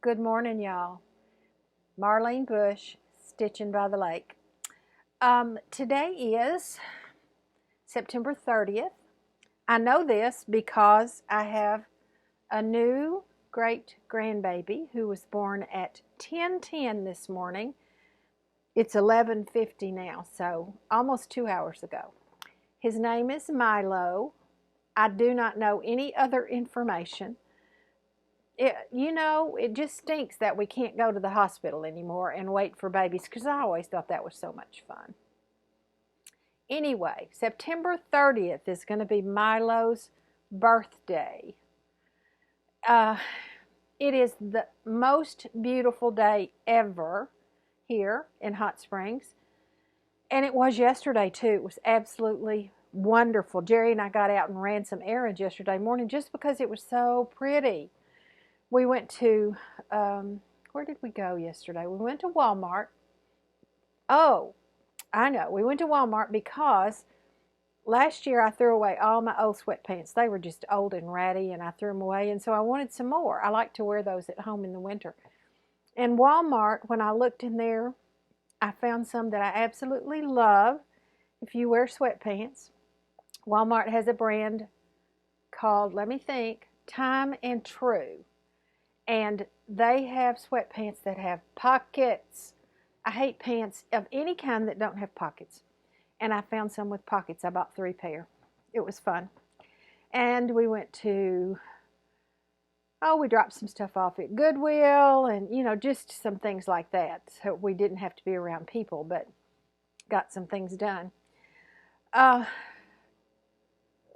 Good morning, y'all. Marlene Bush, Stitching by the Lake. Today is September 30th. I know this because I have a new great grandbaby who was born at 10:10 this morning. It's 11:50 now, so almost 2 hours ago. His name is Milo. I do not know any other information. It just stinks that we can't go to the hospital anymore and wait for babies, because I always thought that was so much fun. Anyway, September 30th is going to be Milo's birthday. It is the most beautiful day ever here in Hot Springs. And it was yesterday too. It was absolutely wonderful. Jerry and I got out and ran some errands yesterday morning just because it was so pretty. We went to, where did we go yesterday? We went to Walmart. Oh, I know. We went to Walmart because last year I threw away all my old sweatpants. They were just old and ratty, and I threw them away, and so I wanted some more. I like to wear those at home in the winter. And Walmart, when I looked in there, I found some that I absolutely love. If you wear sweatpants, Walmart has a brand called, let me think, Time and True. And they have sweatpants that have pockets. I hate pants of any kind that don't have pockets. And I found some with pockets. I bought 3 pair. It was fun. And we went to, we dropped some stuff off at Goodwill and, just some things like that. So we didn't have to be around people, but got some things done.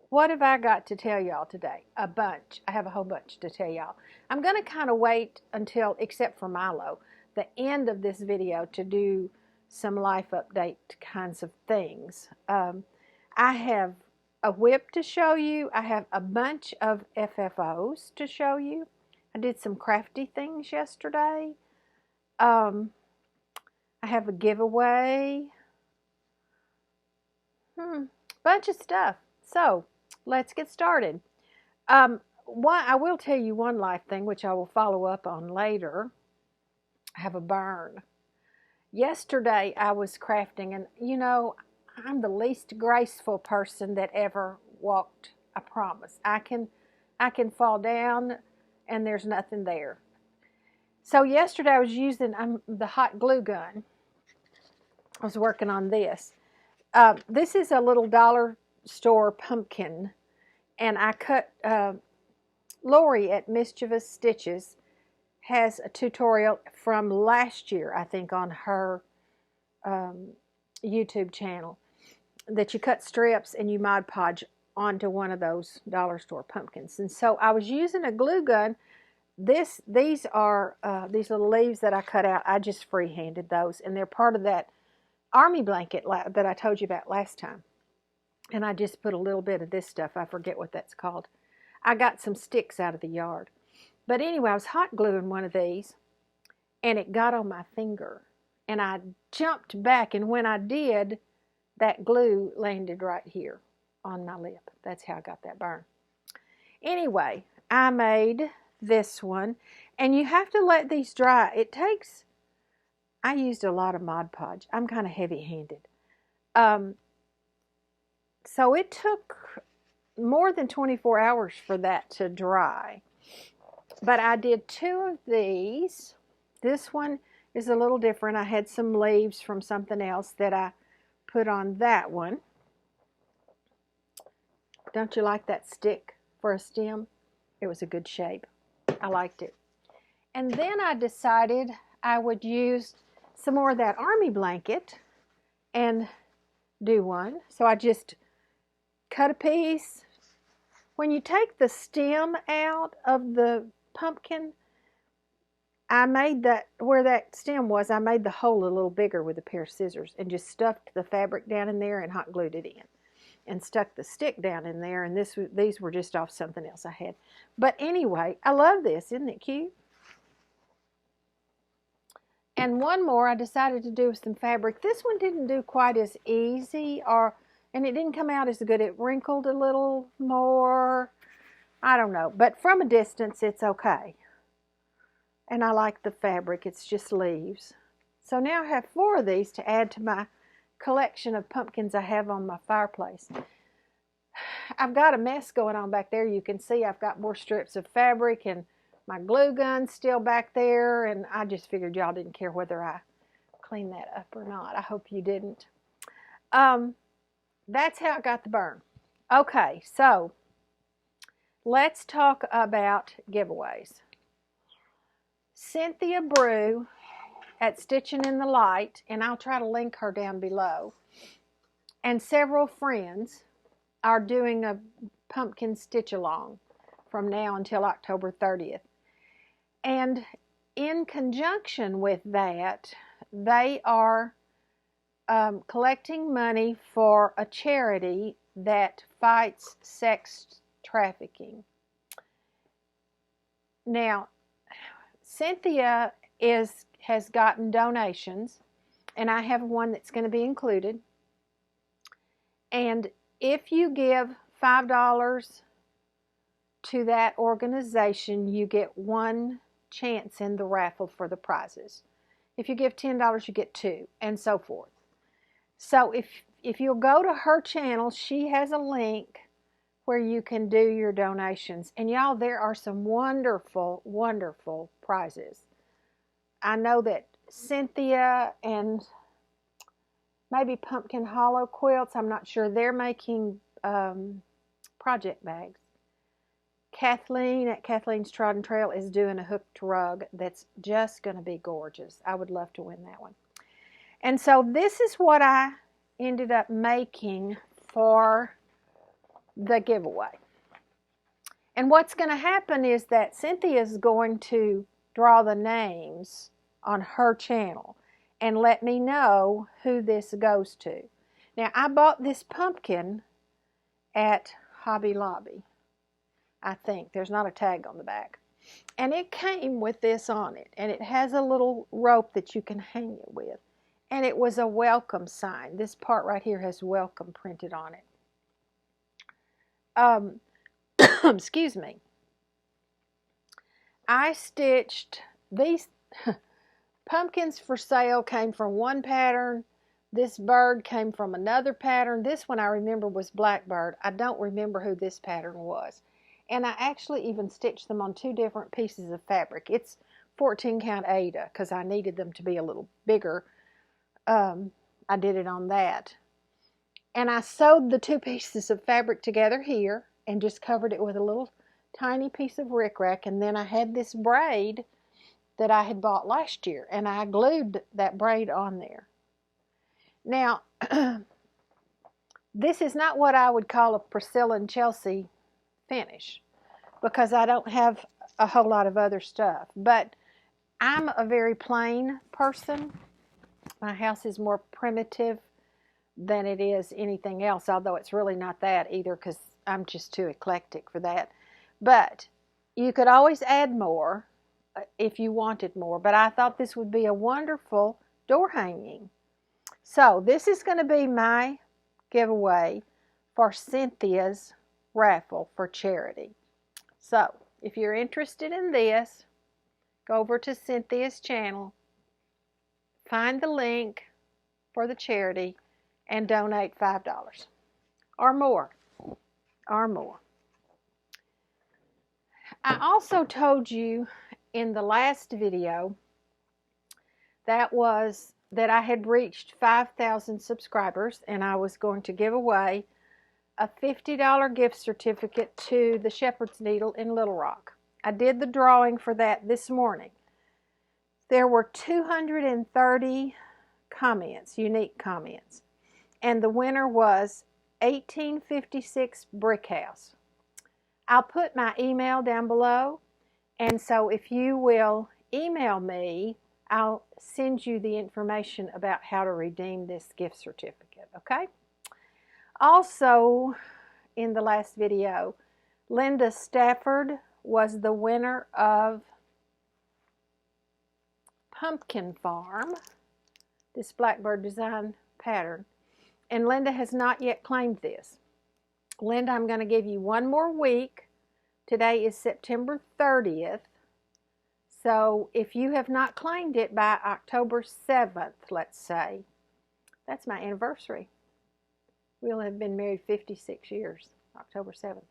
What have I got to tell y'all today? A bunch. I have a whole bunch to tell y'all. I'm going to kind of wait until, except for Milo, the end of this video to do some life update kinds of things. I have a whip to show you. I have a bunch of FFOs to show you. I did some crafty things yesterday. I have a giveaway. Bunch of stuff. So, let's get started. I will tell you one life thing, which I will follow up on later. I have a burn. Yesterday I was crafting, and I'm the least graceful person that ever walked. I promise. I can fall down and there's nothing there. So yesterday I was using the hot glue gun. I was working on this. This is a little dollar store pumpkin, and I cut. Lori at Mischievous Stitches has a tutorial from last year, I think, on her YouTube channel, that you cut strips and you Mod Podge onto one of those dollar store pumpkins. And so I was using a glue gun. These are these little leaves that I cut out. I just freehanded those, and they're part of that army blanket that I told you about last time. And I just put a little bit of this stuff. I forget what that's called. I got some sticks out of the yard. But anyway, I was hot gluing one of these, and it got on my finger. And I jumped back, and when I did, that glue landed right here on my lip. That's how I got that burn. Anyway, I made this one, and you have to let these dry. I used a lot of Mod Podge. I'm kind of heavy-handed. So it took more than 24 hours for that to dry. But I did 2 of these. This one is a little different. I had some leaves from something else that I put on that one. Don't you like that stick for a stem? It was a good shape. I liked it. And then I decided I would use some more of that army blanket and do one. So I just cut a piece. When you take the stem out of the pumpkin, I made that, where that stem was, I made the hole a little bigger with a pair of scissors and just stuffed the fabric down in there and hot glued it in. And stuck the stick down in there, and these were just off something else I had. But anyway, I love this. Isn't it cute? And one more I decided to do with some fabric. This one didn't do quite as easy, and it didn't come out as good. It wrinkled a little more. I don't know. But from a distance, it's okay. And I like the fabric. It's just leaves. So now I have 4 of these to add to my collection of pumpkins I have on my fireplace. I've got a mess going on back there. You can see I've got more strips of fabric and my glue gun's still back there, and I just figured y'all didn't care whether I cleaned that up or not. I hope you didn't. That's how I got the burn. Okay, so let's talk about giveaways. Cynthia Brew at Stitching in the Light, and I'll try to link her down below, and several friends are doing a pumpkin stitch along from now until October 30th. And in conjunction with that, they are collecting money for a charity that fights sex trafficking. Now, Cynthia has gotten donations, and I have one that's going to be included. And if you give $5 to that organization, you get 1 chance in the raffle for the prizes. If you give $10, you get 2, and so forth. So if you'll go to her channel, she has a link where you can do your donations. And y'all, there are some wonderful, wonderful prizes. I know that Cynthia and maybe Pumpkin Hollow Quilts, I'm not sure, they're making project bags. Kathleen at Kathleen's Trodden Trail is doing a hooked rug that's just going to be gorgeous. I would love to win that one. And so this is what I ended up making for the giveaway. And what's going to happen is that Cynthia is going to draw the names on her channel and let me know who this goes to. Now, I bought this pumpkin at Hobby Lobby, I think. There's not a tag on the back. And it came with this on it. And it has a little rope that you can hang it with. And it was a welcome sign. This part right here has welcome printed on it. Excuse me. I stitched these pumpkins for sale came from one pattern. This bird came from another pattern. This one I remember was Blackbird. I don't remember who this pattern was. And I actually even stitched them on 2 different pieces of fabric. It's 14 count Aida because I needed them to be a little bigger. I did it on that. And I sewed the 2 pieces of fabric together here and just covered it with a little tiny piece of rickrack. And then I had this braid that I had bought last year, and I glued that braid on there. Now, this is not what I would call a Priscilla and Chelsea finish because I don't have a whole lot of other stuff. But I'm a very plain person. My house is more primitive than it is anything else, although it's really not that either because I'm just too eclectic for that. But you could always add more if you wanted more, but I thought this would be a wonderful door hanging. So this is going to be my giveaway for Cynthia's raffle for charity. So if you're interested in this, go over to Cynthia's channel, find the link for the charity, and donate $5 or more. I also told you in the last video that I had reached 5,000 subscribers and I was going to give away a $50 gift certificate to the Shepherd's Needle in Little Rock. I did the drawing for that this morning. There were 230 comments, unique comments, and the winner was 1856 Brick House. I'll put my email down below, and so if you will email me, I'll send you the information about how to redeem this gift certificate, okay? Also, in the last video, Linda Stafford was the winner of Pumpkin Farm, this Blackbird design pattern, and Linda has not yet claimed this. Linda, I'm going to give you one more week. Today is September 30th. So if you have not claimed it by October 7th, let's say, that's my anniversary. We'll have been married 56 years, October 7th.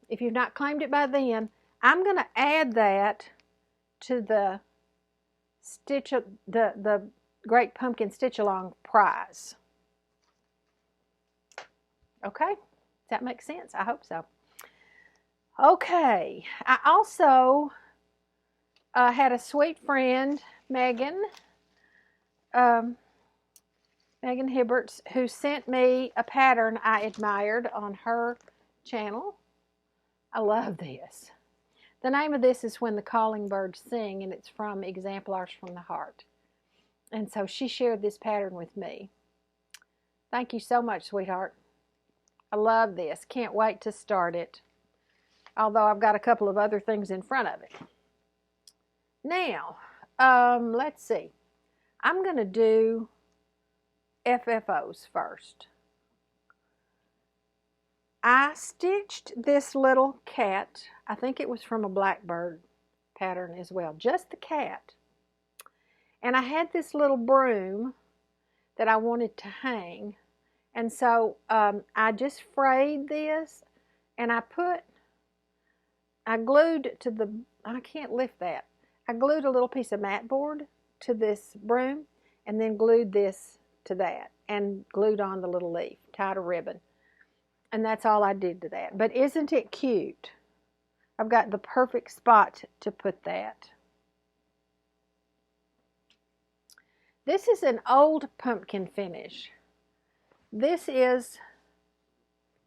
If you've not claimed it by then, I'm going to add that to the the Great Pumpkin Stitch Along prize. Okay? Does that make sense? I hope so. Okay. I also had a sweet friend, Megan Hibberts, who sent me a pattern I admired on her channel. I love this. The name of this is When the Calling Birds Sing, and it's from Exemplars from the Heart. And so she shared this pattern with me. Thank you so much, sweetheart. I love this. Can't wait to start it. Although I've got a couple of other things in front of it. Now, let's see. I'm going to do FFOs first. I stitched this little cat. I think it was from a blackbird pattern as well. Just the cat. And I had this little broom that I wanted to hang. And so I just frayed this and I glued to the, I can't lift that. I glued a little piece of mat board to this broom and then glued this to that and glued on the little leaf, tied a ribbon. And that's all I did to that. But isn't it cute? I've got the perfect spot to put that. This is an old pumpkin finish. This is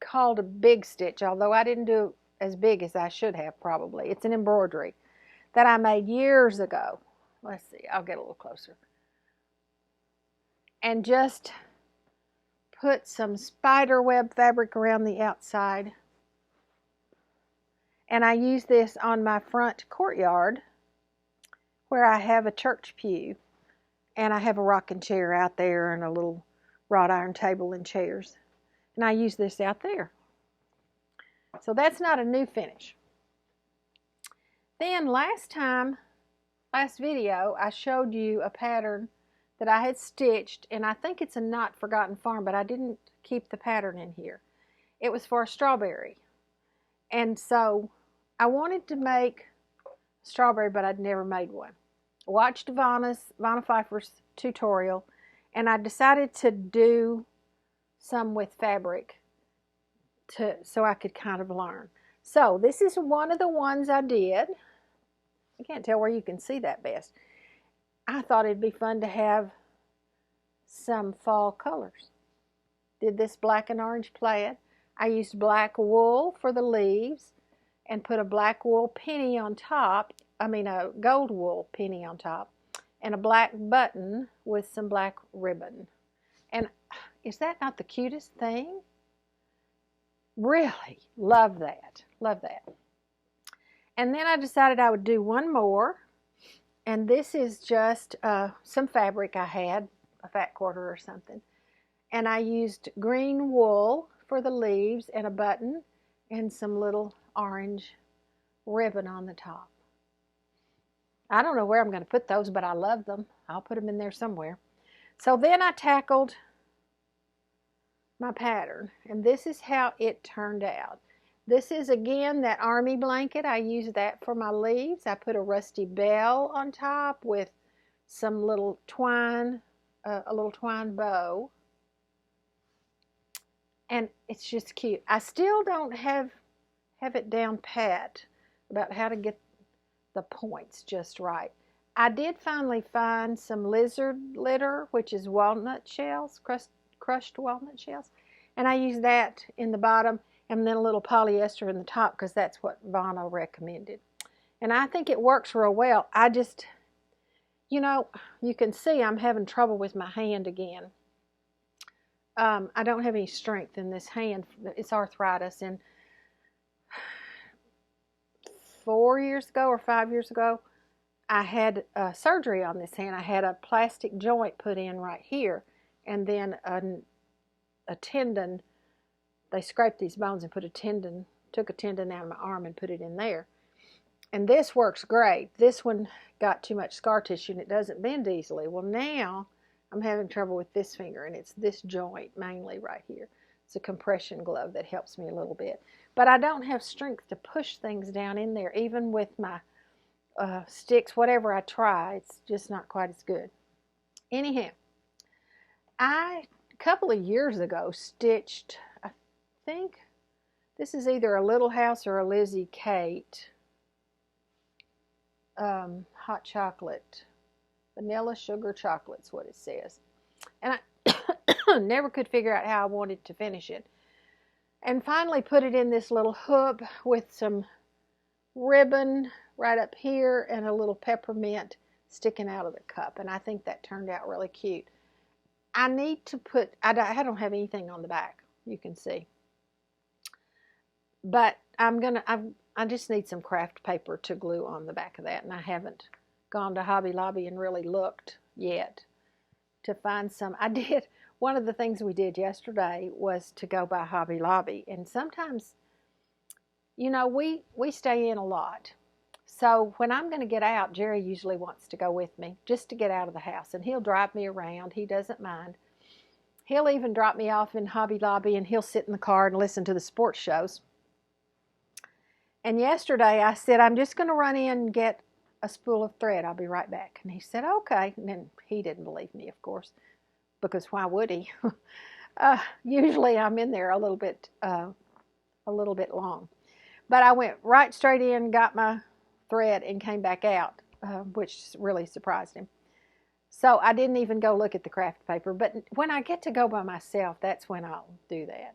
called a big stitch, although I didn't do as big as I should have probably. It's an embroidery that I made years ago. Let's see, I'll get a little closer. And just put some spider web fabric around the outside. And I use this on my front courtyard where I have a church pew. And I have a rocking chair out there and a little wrought iron table and chairs. And I use this out there. So that's not a new finish. Then last video, I showed you a pattern that I had stitched, and I think it's a Not Forgotten Farm, but I didn't keep the pattern in here. It was for a strawberry. And so I wanted to make strawberry, but I'd never made one. Watched Vanna Pfeiffer's tutorial, and I decided to do some with fabric so I could kind of learn. So this is one of the ones I did. I can't tell where you can see that best. I thought it'd be fun to have some fall colors. Did this black and orange plaid. I used black wool for the leaves and put a black wool penny on top. I mean a gold wool penny on top. And a black button with some black ribbon. And is that not the cutest thing? Really love that. Love that. And then I decided I would do one more. And this is just some fabric I had, a fat quarter or something. And I used green wool for the leaves and a button and some little orange ribbon on the top. I don't know where I'm going to put those, but I love them. I'll put them in there somewhere. So then I tackled my pattern, and this is how it turned out. This is again that army blanket. I used that for my leaves. I put a rusty bell on top with some little twine, a little twine bow. And it's just cute. I still don't have it down pat about how to get the points just right. I did finally find some lizard litter, which is walnut shells, crushed walnut shells. And I use that in the bottom and then a little polyester in the top because that's what Vanna recommended. And I think it works real well. I just, you know, you can see I'm having trouble with my hand again. I don't have any strength in this hand. It's arthritis. And 4 years ago or 5 years ago, I had surgery on this hand. I had a plastic joint put in right here. And then a tendon. They scraped these bones and put a tendon, took a tendon out of my arm and put it in there. And this works great. This one got too much scar tissue and it doesn't bend easily. Well, now I'm having trouble with this finger, and it's this joint mainly right here. It's a compression glove that helps me a little bit. But I don't have strength to push things down in there, even with my sticks. Whatever I try, it's just not quite as good. Anyhow, a couple of years ago, stitched, I think, this is either a Little House or a Lizzie Kate hot chocolate. Vanilla sugar chocolate's what it says. And I never could figure out how I wanted to finish it. And finally put it in this little hoop with some ribbon right up here and a little peppermint sticking out of the cup. And I think that turned out really cute. I need to put, I don't have anything on the back, you can see. But I just need some craft paper to glue on the back of that, and I haven't gone to Hobby Lobby and really looked yet to find some. I did, one of the things we did yesterday was to go by Hobby Lobby, and sometimes, you know, we stay in a lot. So when I'm going to get out, Jerry usually wants to go with me just to get out of the house, and he'll drive me around. He doesn't mind. He'll even drop me off in Hobby Lobby, and he'll sit in the car and listen to the sports shows. And yesterday I said, I'm just going to run in and get a spool of thread. I'll be right back. And he said, okay. And then he didn't believe me, of course, because why would he? Usually I'm in there a little bit long. But I went right straight in, got my thread, and came back out, which really surprised him. So I didn't even go look at the craft paper. But when I get to go by myself, that's when I'll do that.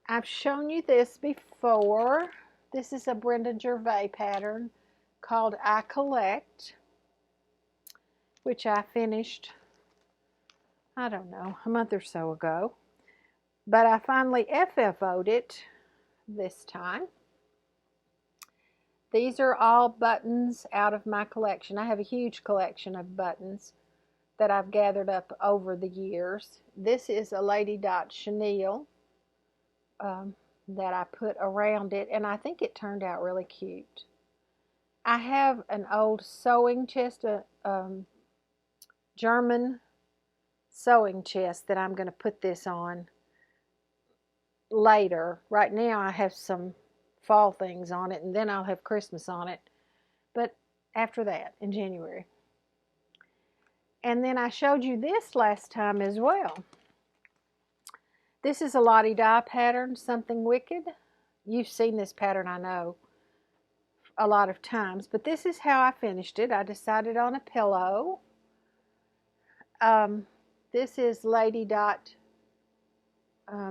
I've shown you this before. This is a Brenda Gervais pattern called I Collect, which I finished, I don't know, a month or so ago. But I finally FFO'd it this time. These are all buttons out of my collection. I have a huge collection of buttons that I've gathered up over the years. This is a Lady Dot chenille that I put around it, and I think it turned out really cute. I have an old sewing chest, a German sewing chest that I'm going to put this on later. Right now I have some fall things on it, and then I'll have Christmas on it, but after that, in January. And then I showed you this last time as well. This is a Lottie Die pattern, Something Wicked. You've seen this pattern, I know, a lot of times, but this is how I finished it. I decided on a pillow. This is Lady Dot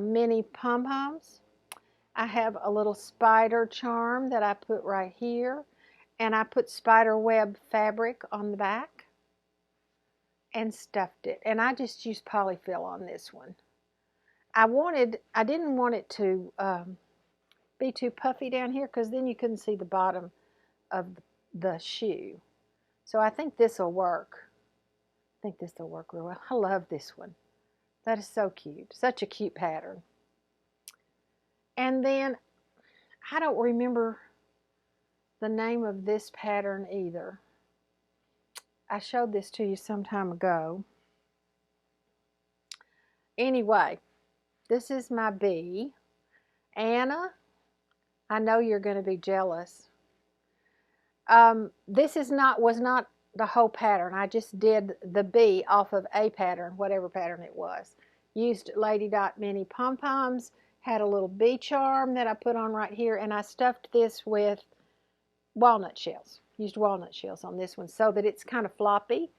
mini pom-poms. I have a little spider charm that I put right here, and I put spider web fabric on the back and stuffed it, and I just used polyfill on this one. I didn't want it to be too puffy down here, because then you couldn't see the bottom of the shoe. So I think this will work. I think this will work real well. I love this one. That is so cute. Such a cute pattern. And then, I don't remember the name of this pattern either. I showed this to you some time ago. Anyway, this is my bee. Anna, I know you're going to be jealous. This was not the whole pattern. I just did the bee off of a pattern, whatever pattern it was. Used Lady Dot mini pom-poms, had a little bee charm that I put on right here, and I stuffed this with walnut shells. Used walnut shells on this one so that it's kind of floppy.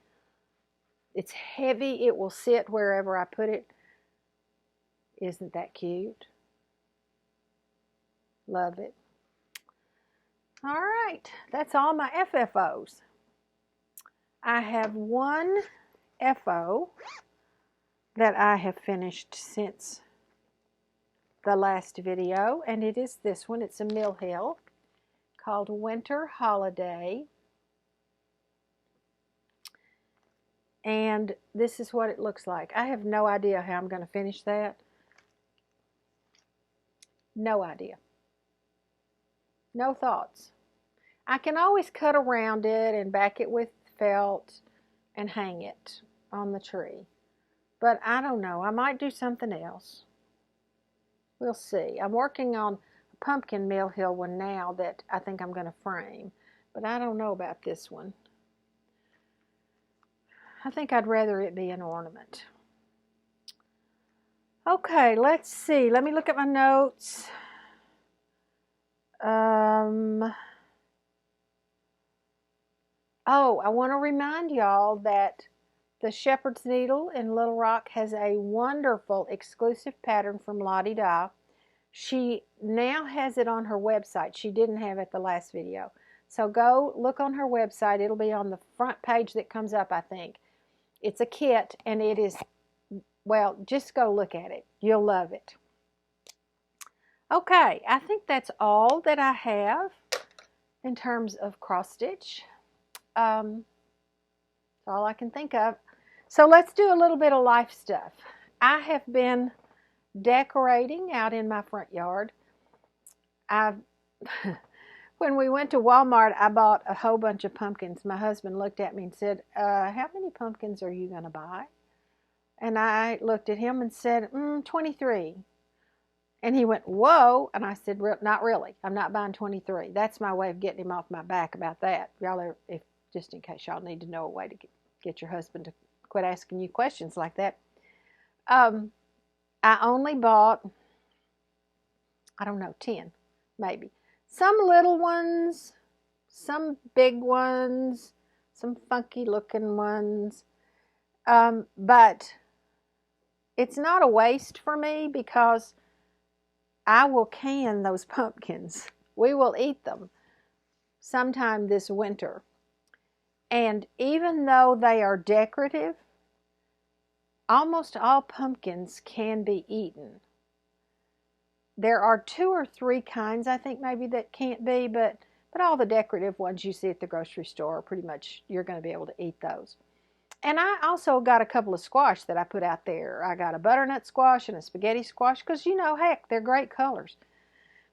It's heavy. It will sit wherever I put it. Isn't that cute? Love it. All right, that's all my FFOs. I have one FO that I have finished since the last video, and it is this one. It's a Mill Hill called Winter Holiday. And this is what it looks like. I have no idea how I'm going to finish that. No idea. No thoughts. I can always cut around it and back it with felt and hang it on the tree. But I don't know. I might do something else. We'll see. I'm working on a pumpkin Mill Hill one now that I think I'm going to frame. But I don't know about this one. I think I'd rather it be an ornament. Okay, let's see. Let me look at my notes. Oh, I want to remind y'all that the Shepherd's Needle in Little Rock has a wonderful exclusive pattern from Lottie Dye. She now has it on her website. She didn't have it the last video. So go look on her website. It'll be on the front page that comes up, I think. It's a kit, and it is, well, just go look at it. You'll love it. Okay, I think that's all that I have in terms of cross stitch. That's all I can think of. So let's do a little bit of life stuff. I have been decorating out in my front yard. When we went to Walmart, I bought a whole bunch of pumpkins. My husband looked at me and said, how many pumpkins are you going to buy? And I looked at him and said, 23. And he went, whoa. And I said, not really. I'm not buying 23. That's my way of getting him off my back about that. Y'all are, just in case y'all need to know a way to get your husband to quit asking you questions like that. I only bought, I don't know, 10 maybe. Some little ones, some big ones, some funky looking ones. But it's not a waste for me because I will can those pumpkins. We will eat them sometime this winter. And even though they are decorative, almost all pumpkins can be eaten. There are 2 or 3 kinds, I think, maybe that can't be, but all the decorative ones you see at the grocery store, pretty much you're going to be able to eat those. And I also got a couple of squash that I put out there. I got a butternut squash and a spaghetti squash because, you know, heck, they're great colors.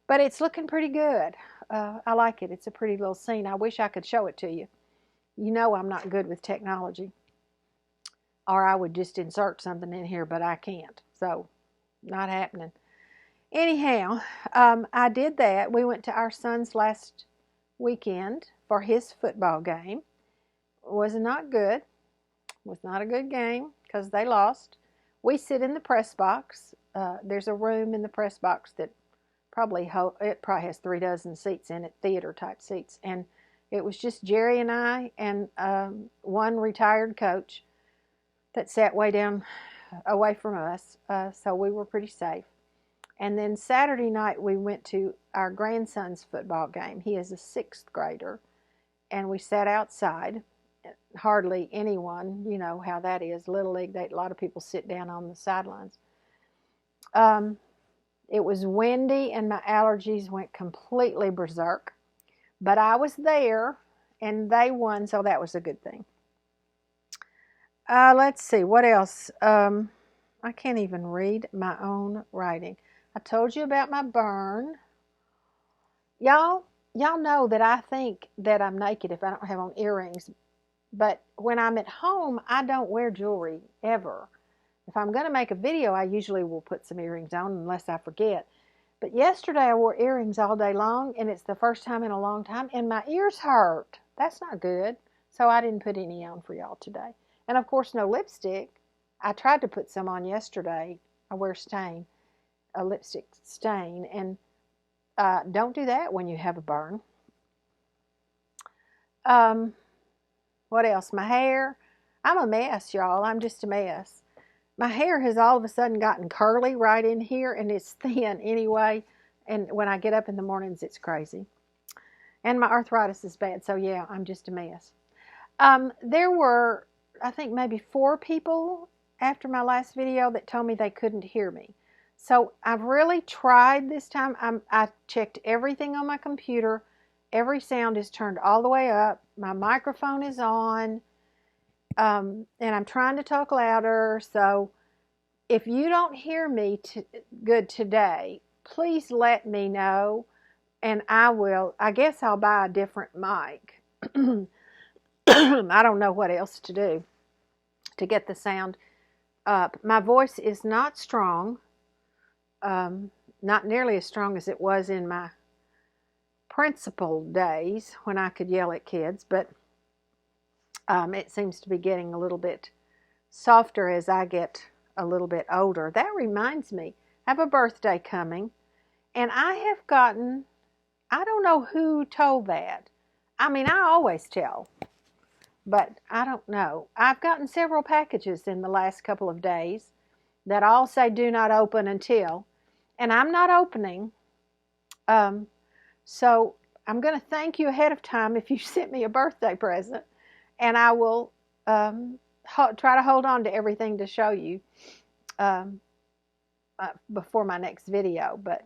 But it's looking pretty good. I like it. It's a pretty little scene. I wish I could show it to you. You know I'm not good with technology. Or I would just insert something in here, but I can't. So, not happening. Anyhow, I did that. We went to our son's last weekend for his football game. Was not good. Was not a good game because they lost. We sit in the press box. There's a room in the press box that probably has 3 dozen seats in it, theater type seats. And it was just Jerry and I and one retired coach that sat way down away from us. So we were pretty safe. And then Saturday night we went to our grandson's football game. He is a 6th grader. And we sat outside. Hardly anyone, you know how that is. Little League, a lot of people sit down on the sidelines. It was windy and my allergies went completely berserk. But I was there and they won, so that was a good thing. Let's see, what else? I can't even read my own writing. I told you about my burn. Y'all know that I think that I'm naked if I don't have on earrings. But when I'm at home, I don't wear jewelry, ever. If I'm going to make a video, I usually will put some earrings on unless I forget. But yesterday I wore earrings all day long, and it's the first time in a long time, and my ears hurt. That's not good. So I didn't put any on for y'all today. And of course, no lipstick. I tried to put some on yesterday. I wear stain, a lipstick stain, and don't do that when you have a burn. What else? My hair. I'm a mess, y'all. I'm just a mess. My hair has all of a sudden gotten curly right in here, and it's thin anyway. And when I get up in the mornings, it's crazy. And my arthritis is bad, so yeah, I'm just a mess. There were, I think, maybe 4 people after my last video that told me they couldn't hear me. So I've really tried this time. I checked everything on my computer. Every sound is turned all the way up. My microphone is on. And I'm trying to talk louder. So if you don't hear me good today, please let me know. And I guess I'll buy a different mic. I don't know what else to do to get the sound up. My voice is not strong, not nearly as strong as it was in my principal days when I could yell at kids, but it seems to be getting a little bit softer as I get a little bit older. That reminds me, I have a birthday coming, and I have gotten, I don't know who told that. I mean, I always tell, but I don't know. I've gotten several packages in the last couple of days that all say do not open until, and I'm not opening. So I'm going to thank you ahead of time if you sent me a birthday present, and I will try to hold on to everything to show you before my next video. But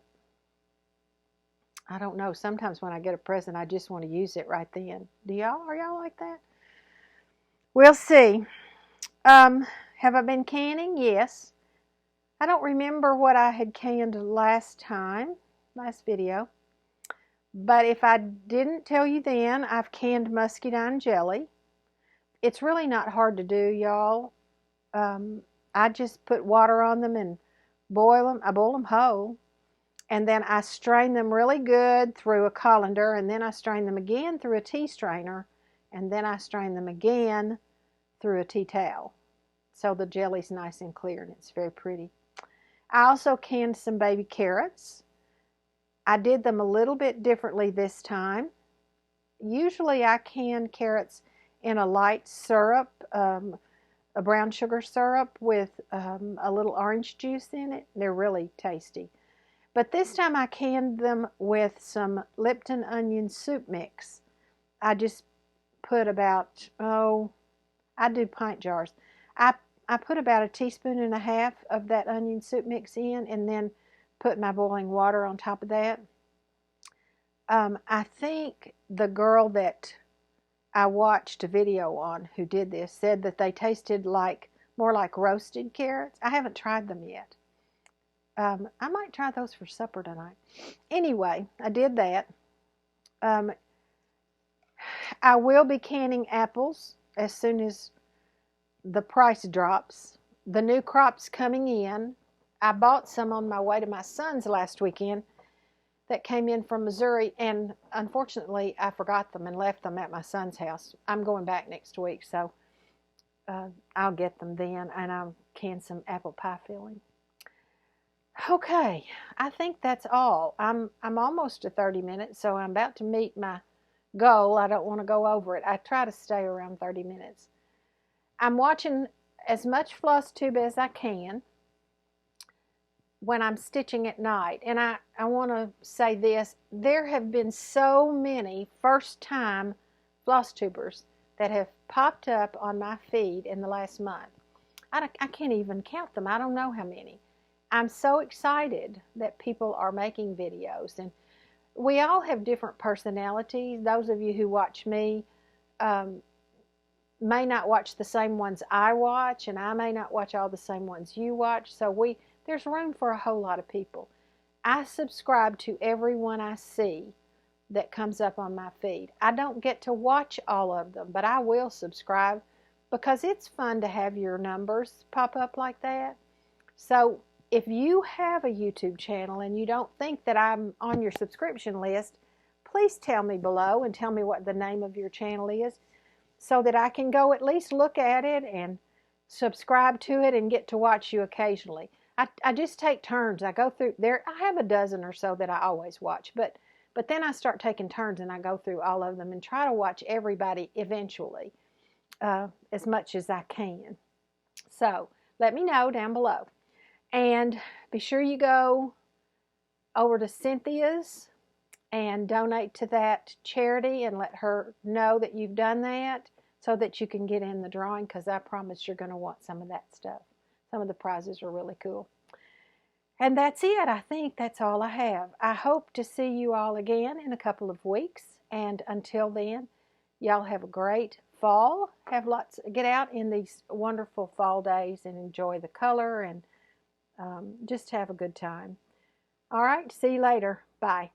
I don't know. Sometimes when I get a present, I just want to use it right then. Are y'all like that? We'll see. Have I been canning? Yes. I don't remember what I had canned last video. But if I didn't tell you then, I've canned muscadine jelly. It's really not hard to do, y'all. I just put water on them and boil them. I boil them whole. And then I strain them really good through a colander. And then I strain them again through a tea strainer. And then I strain them again through a tea towel. So the jelly's nice and clear and it's very pretty. I also canned some baby carrots. I did them a little bit differently this time. Usually I can carrots in a light syrup, a brown sugar syrup with a little orange juice in it. They're really tasty. But this time I canned them with some Lipton onion soup mix. I just put about, I do pint jars. I put about 1.5 teaspoons of that onion soup mix in, and then put my boiling water on top of that. I think the girl that I watched a video on who did this said that they tasted more like roasted carrots. I haven't tried them yet. I might try those for supper tonight. Anyway, I did that. I will be canning apples as soon as the price drops. The new crop's coming in. I bought some on my way to my son's last weekend that came in from Missouri, and unfortunately I forgot them and left them at my son's house. I'm going back next week, so I'll get them then, and I'll can some apple pie filling. Okay, I think that's all. I'm almost to 30 minutes, so I'm about to meet my goal. I don't want to go over it. I try to stay around 30 minutes. I'm watching as much Flosstube as I can when I'm stitching at night. And I want to say this. There have been so many first-time Flosstubers that have popped up on my feed in the last month. I can't even count them. I don't know how many. I'm so excited that people are making videos. And we all have different personalities. Those of you who watch me may not watch the same ones I watch, and I may not watch all the same ones you watch. So there's room for a whole lot of people. I subscribe to everyone I see that comes up on my feed. I don't get to watch all of them, but I will subscribe because it's fun to have your numbers pop up like that. So if you have a YouTube channel and you don't think that I'm on your subscription list, please tell me below and tell me what the name of your channel is so that I can go at least look at it and subscribe to it and get to watch you occasionally. I just take turns. I go through there. I have a dozen or so that I always watch, but then I start taking turns and I go through all of them and try to watch everybody eventually as much as I can. So let me know down below. And be sure you go over to Cynthia's and donate to that charity and let her know that you've done that so that you can get in the drawing, because I promise you're going to want some of that stuff. Some of the prizes are really cool. And that's it. I think that's all I have. I hope to see you all again in a couple of weeks. And until then, y'all have a great fall. Get out in these wonderful fall days and enjoy the color and just have a good time. All right, see you later. Bye.